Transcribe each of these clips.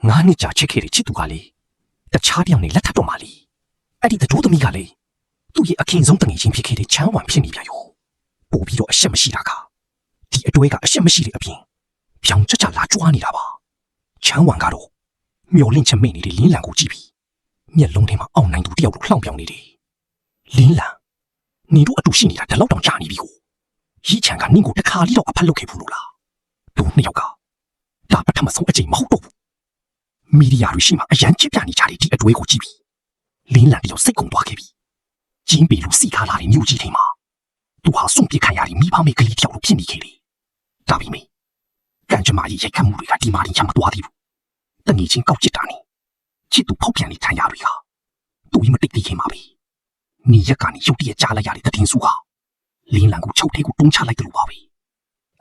ငါနဲ့ကြာချစ်ခဲ့တဲ့ချစ်သူကလေတခြားတယောက်နဲ့လက်ထပ်တော့မှလေအဲ့ဒီတူသမီးကလေသူ့ရဲ့အခင်းဆုံးတငယ်ချင်းဖြစ်ခဲ့တဲ့ချမ်းဝမ်ဖြစ်နေပြန်ရောပို့ပြီးတော့အရှက်မရှိတာကဒီအတွဲကအရှက်မရှိတဲ့အပြင်ပြောင်းချချလာကြွားနေတာပါချမ်းဝမ်ကတော့မျောလင့်ချက်မိတ်နေတဲ့လင်းလံကိုကြည့်ပြီးမျက်လုံးထဲမှာအောင့်နိုင်သူတယောက်လိုလှောင်ပြောင်နေတယ်လင်းလံနေတို့အတူရှိနေတာဒီလောက်တောင်ကြာနေပြီကိုရီချန်ကနင့်ကိုတခါလေးတော့အဖက်လုပ်ခဲ့ဘူးလို့လားတို့နှစ်ယောက်ကဒါပထမဆုံးအချိန်မဟုတ်တော့ဘူးမီဒီယာတွေရှိမှအရန်ချစ်ပြနေကြတဲ့ဒီအတွဲကိုကြည့်ပြီးလင်းလံတယောက်စိတ်ကုန်သွားခဲ့ပြီကျင်းပေလူစီကားလာတဲ့မြို့ကြီးထဲမှာသူဟာစွန့်ပစ်ခံရတဲ့မိဘမေကလေးတယောက်လိုဖြစ်နေခဲ့တယ်ဒါပေမဲ့ကံကြမ္မာကြီးရိုက်ခတ်မှုတွေကဒီမှာတင်ချမသွားသေးဘူးတငယ်ချင်းကောက်ချစ်တာနဲ့ချစ်သူဖောက်ပြန်တဲ့ခံရတွေဟာသူ့မတိတ်တိတ်ခင်မှာပဲနေရက်ကနေရုတ်တရက်ကြားလိုက်ရတဲ့တင်စုဟာလင်းလံကိုချုပ်သေးကိုတွန်းချလိုက်တယ်လို့ပါပဲ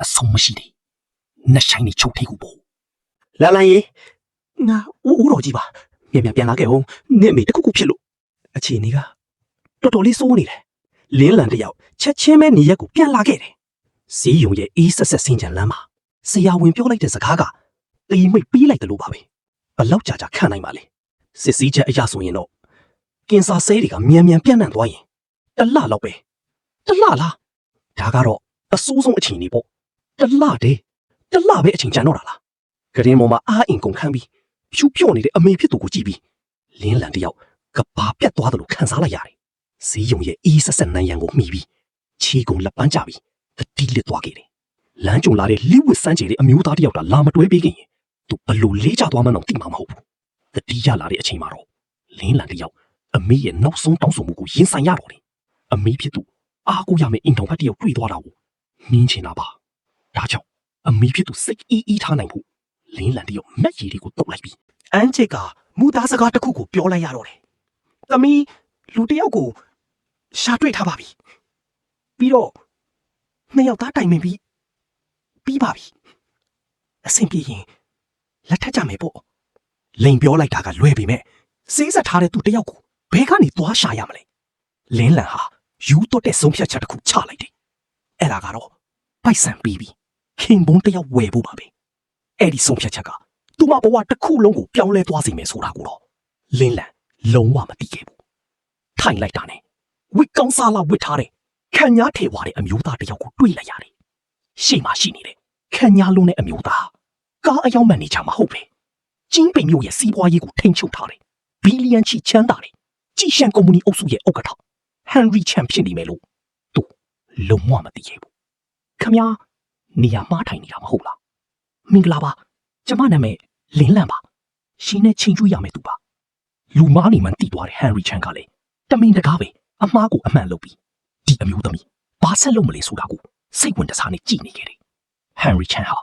အဆုံးမရှိတယ်နှက်ဆိုင်နေချုပ်သေးကိုပေါ့လာလာရေငါဦးတော်ကြီးပါမြန်ပြန်လာခဲ့အောင်နေမိတခုခုဖြစ်လို့အခြေအနေကတော်တော်လေးစိုးနေတယ်လင်းလံတယောက်ချက်ချင်းပဲနေရက်ကိုပြန်လာခဲ့တယ်စီးယုံရဲ့အေးဆက်ဆက်ဆင်းချန်လမ်းမှာဆရာဝန်ပြောလိုက်တဲ့စကားကတီးမိတ်ပြီးလိုက်တယ်လို့ပါပဲဘလောက်ကြာခံနိုင်ပါလေစစ်စည်းချက်အရာဆိုရင်တော့ကင်ဆာဆေးတွေကမြန်မြန်ပြန့်နှံ့သွားရင်တလလောက်ပဲတလလားဒါကတော့အဆိုးဆုံးအချိန်နေပေါ့တလတည်းတလပဲအချိန်ကျန်တော့တာလားကရင်ပေါ်မှာအားအင်ကုန်ခန်းပြီးဖြူပြော့နေတဲ့အမေဖြစ်သူကိုကြည့်ပြီးလင်းလံတယောက်ကဘာပြတ်သွားတယ်လို့ခံစားလိုက်ရတယ်ဈေးရုံရဲ့အေးဆက်ဆက်နန်းရံကိုမှီပြီးခြေကုန်လက်ပန်းကြပြီးတတိလစ်သွားခဲ့တယ်လမ်းကြုံလာတဲ့လိဝစ်စမ်းချေတဲ့အမျိုးသားတယောက်ကလာမတွဲပေးခင်သူဘလို့လေးချသွားမှတော့သိမှာမဟုတ်ဘူးတတိရလာတဲ့အချိန်မှာတော့လင်းလံတယောက်အမေရဲ့နောက်ဆုံးတောင်းဆိုမှုကိုရင်ဆိုင်ရတော့တယ်အမေဖြစ်သူအားကိုရမယ့်အိမ်တော်ဖက်တယောက်တွေ့သွားတာကိုမြင်ချင်တာပါဒါကြောင့်အမေဖြစ်သူစိတ်အေးထားနိုင်ဖို့လင်းလံတယောက်မက်ရည်တွေကိုတုပ်လိုက်ပြီးအန်ချစ်ကမူသားစကားတစ်ခုကိုပြောလိုက်ရတော့တယ်သမီးလူတယောက်ကိုရှာတွေ့ထားပါပြီပြီးတော့နှစ်ယောက်သားတိုင်ပင်ပြီးပါပြီအဆင်ပြေရင်လက်ထပ်ကြမယ်ပေါ့လိန်ပြောလိုက်တာကလွယ်ပေမဲ့စေးဆက်ထားတဲ့သူတယောက်ကိုဘယ်ကနေသွားရှာရမလဲလင်းလံဟာယူတော့တဲ့ဆုံးဖြတ်ချက်တစ်ခုချလိုက်တယ်အဲ့ဒါကတော့ပိုက်ဆံပြီးပြီခင်ဘုံတယောက်ဝယ်ဖို့ပါပဲအဲ့ဒီဆုံးဖြတ်ချက်ကသူမဘဝတစ်ခုလုံးကိုပြောင်းလဲသွားစေမယ်ဆိုတာကိုတော့လင်းလံလုံးဝမသိခဲ့ဘူးထိုင်လိုက်တာနဲ့ဝစ်ကောင်းစားလာဝစ်ထားတဲ့ခံညားထေဝါတဲ့အမျိုးသားတယောက်ကိုတွေ့လိုက်ရတယ်ရှေ့မှာရှိနေတဲ့ခံညားလုံးတဲ့အမျိုးသားကားအယောင်မန်နေချာမဟုတ်ပဲကျင်းပိန်မျိုးရဲ့စီးပွားရေးကိုထိန်းချုပ်ထားတယ်ဘီလီယံချီချမ်းသာတယ်ကြည်ရှန်ကုမ္ပဏီအုပ်စုရဲ့ဥက္ကဋ္ဌဟန်ရီချန်ဖြစ်နေမယ်လို့သူလုံးဝမသိခဲ့ဘူးခမညာနေရာမှားထိုင်နေတာမဟုတ်လားမင်္ဂလာပါကျမနာမည်လင်းလန့်ပါရှင်နဲ့ချိန်ကျွေးရမယ်သူပါလူမားနေမှန်တိသွားတဲ့ဟန်ရီချန်ကလည်းတမင်တကားပဲအမားကိုအမှန်လုပ်ပြီးဒီအမျိုးသမီးဘာဆက်လုပ်မလဲဆိုတာကိုစိတ်ဝင်တစားနဲ့ကြည့်နေခဲ့တယ်ဟန်ရီချန်ဟာ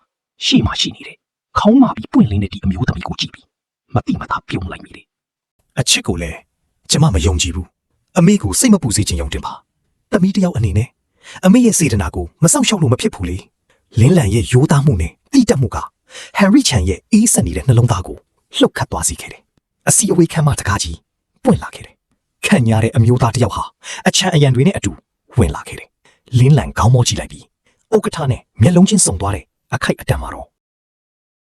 ရှေ့မှာရှိနေတဲ့ခေါင်းမာပြီးပွင့်လင်းတဲ့ဒီအမျိုးသမီးကိုကြည့်ပြီးမတိမသားပြုံးလိုက်မိတယ်အချစ်ကိုလည်းကျမမယုံကြည်ဘူးအမေကိုစိတ်မပူစေချင်ရုံတင်ပါသမီးတယောက်အနေနဲ့အမေရဲ့စေတနာကိုမစောင့်ရှောက်လို့မဖြစ်ဘူးလေလင်းလံရဲ့ရိုးသားမှုနဲ့တိတက်မှုကဟန်ရီချန်ရဲ့အေးဆက်နေတဲ့နှလုံးသားကိုလှုပ်ခတ်သွားစေခဲ့တယ်အစီအဝေးခမ်းမတကားကြီးပွင့်လာခဲ့တယ်ခံရတဲ့အမျိုးသားတယောက်ဟာအချမ်းအရန်တွေနဲ့အတူဝင်လာခဲ့တယ်လင်းလံခေါင်းမောကြည့်လိုက်ပြီးဥက္ကဋ္ဌနဲ့မျက်လုံးချင်းစုံသွားတဲ့အခိုက်အတန့်မှာတော့